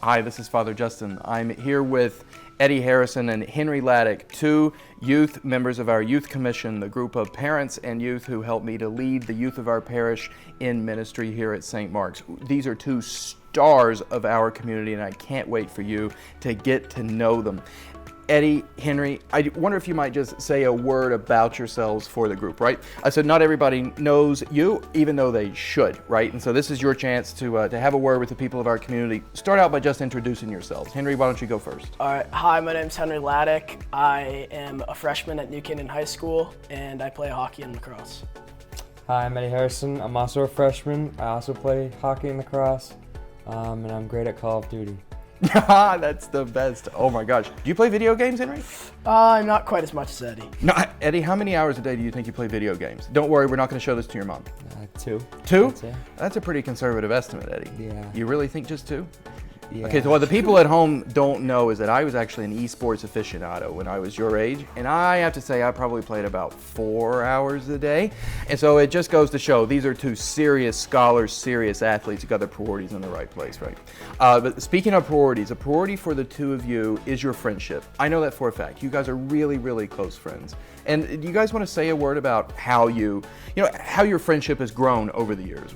Hi, this is Father Justin. I'm here with Eddie Harrison and Henry Hladick, two youth members of our youth commission, the group of parents and youth who help me to lead the youth of our parish in ministry here at St. Mark's. These are two stars of our community, and I can't wait for you to get to know them. Eddie, Henry, I wonder if you might just say a word about yourselves for the group, right? I said not everybody knows you, even though they should, right? And so this is your chance to have a word with the people of our community. Start out by just introducing yourselves. Henry, why don't you go first? All right. Hi, my name's Henry Hladick. I am a freshman at New Canaan High School, and I play hockey and lacrosse. Hi, I'm Eddie Harrison. I'm also a freshman. I also play hockey and lacrosse, and I'm great at Call of Duty. That's the best. Oh my gosh. Do you play video games, Henry? Not quite as much as Eddie. No, Eddie, how many hours a day do you think you play video games? Don't worry, we're not going to show this to your mom. 2. Two? That's it. That's a pretty conservative estimate, Eddie. Yeah. You really think just 2? Yeah. Okay, so what the people at home don't know is that I was actually an esports aficionado when I was your age, and I have to say I probably played about 4 hours a day. And so it just goes to show these are two serious scholars, serious athletes who got their priorities in the right place, right? But speaking of priorities, a priority for the two of you is your friendship. I know that for a fact. You guys are really, really close friends. And do you guys want to say a word about how how your friendship has grown over the years?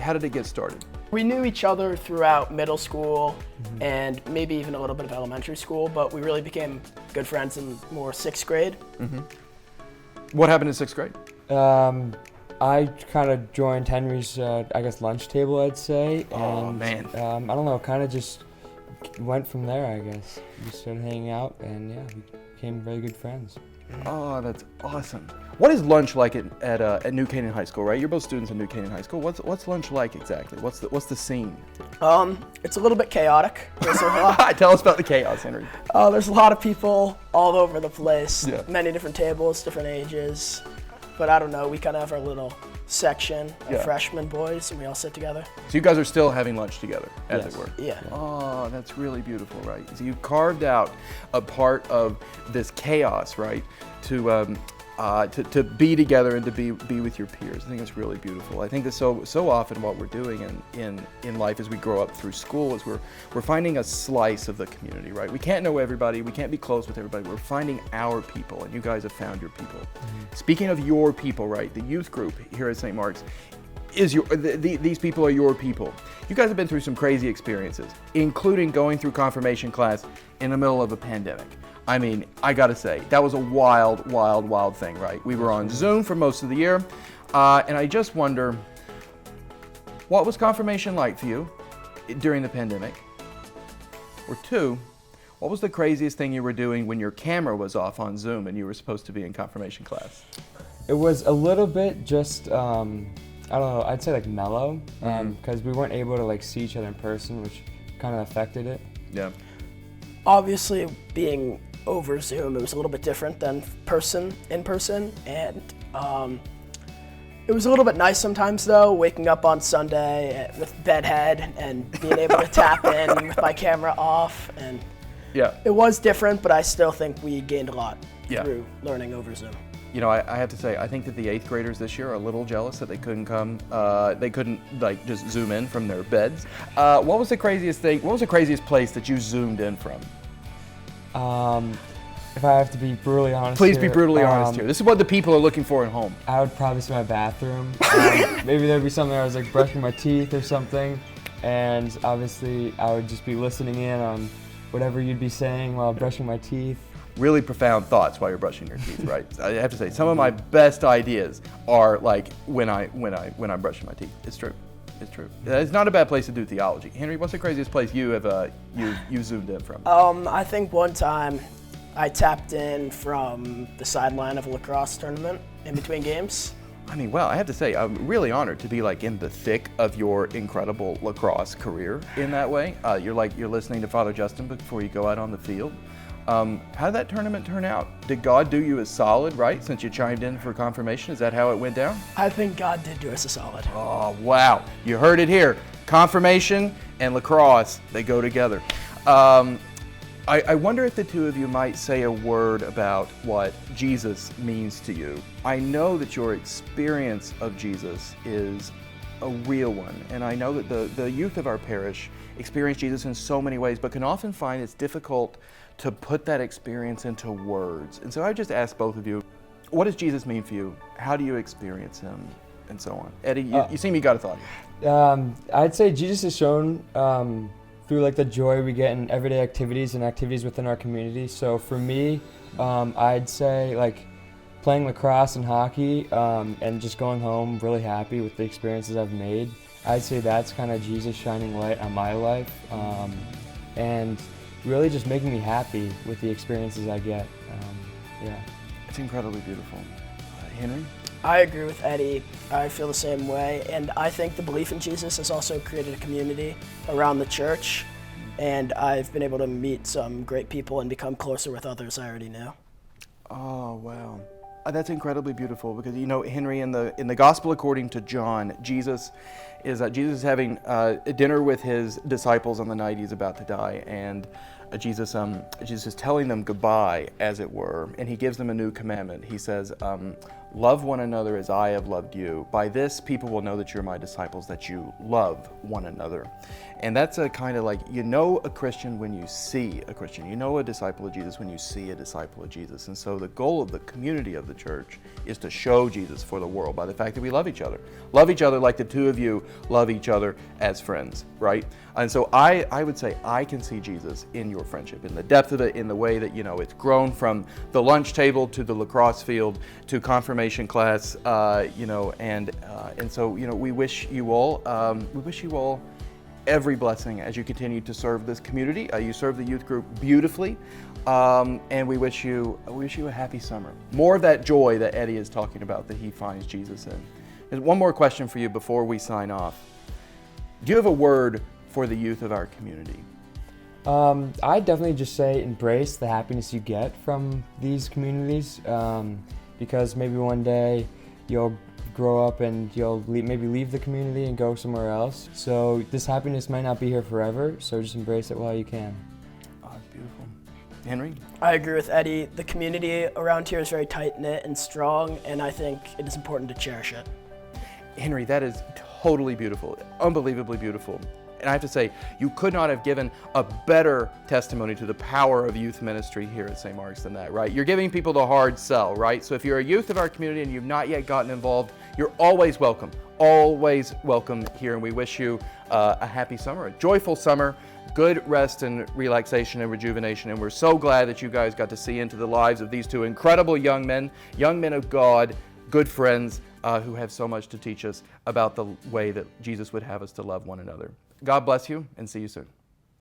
How did it get started? We knew each other throughout middle school and maybe even a little bit of elementary school, but we really became good friends in more 6th grade. What happened in 6th grade? I kind of joined Henry's, lunch table, I'd say. Oh, and, man. I don't know, kind of just went from there, I guess. We started hanging out, and yeah, we became very good friends. Oh, that's awesome. What is lunch like at New Canaan High School, right? You're both students at New Canaan High School. What's lunch like exactly? What's the scene? It's a little bit chaotic. Tell us about the chaos, Henry. There's a lot of people all over the place, Yeah. many different tables, different ages. But I don't know, we kind of have our little section of Yeah. freshman boys, and we all sit together. So you guys are still having lunch together, as Yes. it were. Yeah. Oh, that's really beautiful, right? So you carved out a part of this chaos, right, to be together and to be with your peers. I think it's really beautiful. I think that so often what we're doing in life as we grow up through school is we're finding a slice of the community, right? We can't know everybody, we can't be close with everybody. We're finding our people, and you guys have found your people. Speaking of your people, right, the youth group here at St. Mark's is these people are your people. You guys have been through some crazy experiences, including going through confirmation class in the middle of a pandemic. I mean, I gotta say, that was a wild, wild, wild thing, right? We were on Zoom for most of the year, and I just wonder, what was confirmation like for you during the pandemic? Or 2, what was the craziest thing you were doing when your camera was off on Zoom and you were supposed to be in confirmation class? It was a little bit just, I don't know, I'd say like mellow, because we weren't able to see each other in person, which kind of affected it. Yeah. Obviously, being over Zoom, it was a little bit different than in person, and it was a little bit nice sometimes though, waking up on Sunday with bedhead and being able to tap in with my camera off, and Yeah. it was different, but I still think we gained a lot Yeah. through learning over Zoom. You know, I have to say, I think that the 8th graders this year are a little jealous that they couldn't come, they couldn't just zoom in from their beds. What was the craziest place that you zoomed in from? If I have to be brutally honest Please be here, brutally honest here. This is what the people are looking for at home. I would probably say my bathroom. Maybe there'd be something I was brushing my teeth or something, and obviously I would just be listening in on whatever you'd be saying while brushing my teeth. Really profound thoughts while you're brushing your teeth, right? I have to say, some of my best ideas are when I'm brushing my teeth. It's true. It's true. It's not a bad place to do theology. Henry, what's the craziest place you have you zoomed in from? I think one time I tapped in from the sideline of a lacrosse tournament in between games. I mean, well, I have to say, I'm really honored to be in the thick of your incredible lacrosse career in that way. You're listening to Father Justin before you go out on the field. How did that tournament turn out? Did God do you a solid, right, since you chimed in for confirmation? Is that how it went down? I think God did do us a solid. Oh, wow. You heard it here. Confirmation and lacrosse, they go together. I wonder if the two of you might say a word about what Jesus means to you. I know that your experience of Jesus is a real one, and I know that the youth of our parish experience Jesus in so many ways, but can often find it's difficult to put that experience into words. And so I just ask both of you, what does Jesus mean for you? How do you experience him? And so on. Eddie, you seem you got a thought. I'd say Jesus is shown through like the joy we get in everyday activities and activities within our community. So for me, I'd say like playing lacrosse and hockey and just going home really happy with the experiences I've made. I'd say that's kind of Jesus shining light on my life and really just making me happy with the experiences I get. Yeah. It's incredibly beautiful. Henry? I agree with Eddie. I feel the same way. And I think the belief in Jesus has also created a community around the church. And I've been able to meet some great people and become closer with others I already knew. Oh, wow. That's incredibly beautiful because, you know, Henry, in the Gospel according to John, Jesus is having dinner with his disciples on the night he's about to die, and Jesus is telling them goodbye, as it were, and he gives them a new commandment. He says, love one another as I have loved you. By this, people will know that you're my disciples, that you love one another. And that's a kind of like, you know a Christian when you see a Christian. You know a disciple of Jesus when you see a disciple of Jesus. And so the goal of the community of the church is to show Jesus for the world by the fact that we love each other. Love each other like the two of you love each other as friends, right? And so I would say I can see Jesus in your friendship, in the depth of it, in the way that, you know, it's grown from the lunch table to the lacrosse field to confirmation class, you know, and so, you know, we wish you all every blessing as you continue to serve this community. You serve the youth group beautifully, and we wish you a happy summer. More of that joy that Eddie is talking about that he finds Jesus in. There's one more question for you before we sign off. Do you have a word for the youth of our community? I'd definitely just say embrace the happiness you get from these communities, because maybe one day you'll grow up and you'll maybe leave the community and go somewhere else. So this happiness might not be here forever, so just embrace it while you can. Oh, that's beautiful. Henry? I agree with Eddie. The community around here is very tight-knit and strong, and I think it is important to cherish it. Henry, that is totally beautiful, unbelievably beautiful. And I have to say, you could not have given a better testimony to the power of youth ministry here at St. Mark's than that, right? You're giving people the hard sell, right? So if you're a youth of our community and you've not yet gotten involved, you're always welcome here. And we wish you a happy summer, a joyful summer, good rest and relaxation and rejuvenation. And we're so glad that you guys got to see into the lives of these two incredible young men of God, good friends, who have so much to teach us about the way that Jesus would have us to love one another. God bless you, and see you soon.